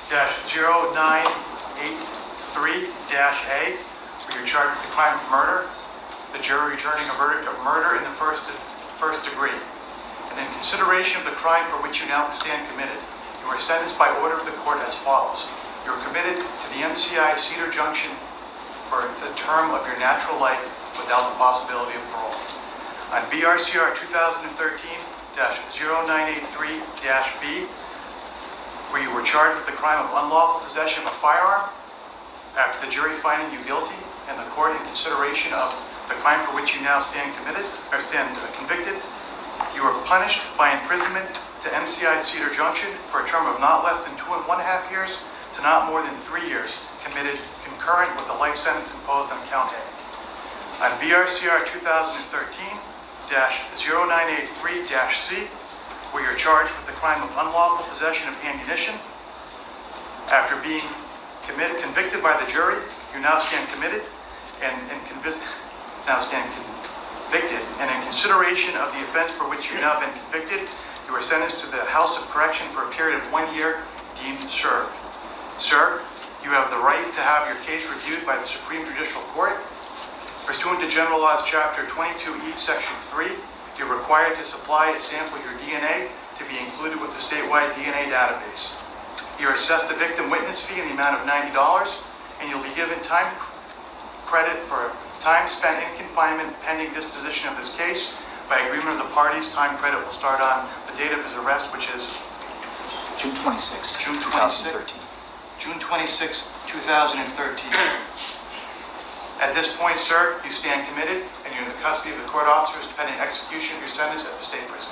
0983-A, where you're charged with the crime of murder, the jury returning a verdict of murder in the first degree. And in consideration of the crime for which you now stand committed, you are sentenced by order of the court as follows. You are committed to the MCI Cedar Junction for the term of your natural life without the possibility of parole. On BRCR 2013-0983-B, where you were charged with the crime of unlawful possession of a firearm, after the jury finding you guilty and the court in consideration of the crime for which you now stand convicted, you are punished by imprisonment to MCI Cedar Junction for a term of not less than 2.5 years to not more than 3 years, committed concurrent with the life sentence imposed on count A. On BRCR 2013-0983-C, where you're charged with the crime of unlawful possession of ammunition, after being convicted by the jury, you now stand convicted, and in consideration of the offense for which you've now been convicted, you are sentenced to the House of Correction for a period of 1 year deemed served. Sir, you have the right to have your case reviewed by the Supreme Judicial Court. Pursuant to General Laws Chapter 22E, Section 3, you're required to supply a sample of your DNA to be included with the statewide DNA database. You're assessed a victim witness fee in the amount of $90, and you'll be given time credit for time spent in confinement pending disposition of this case. By agreement of the parties, time credit will start on the date of his arrest, which is June 26, 2013. June 26, 2013. At this point, sir, you stand committed and you're in the custody of the court officers pending execution of your sentence at the state prison.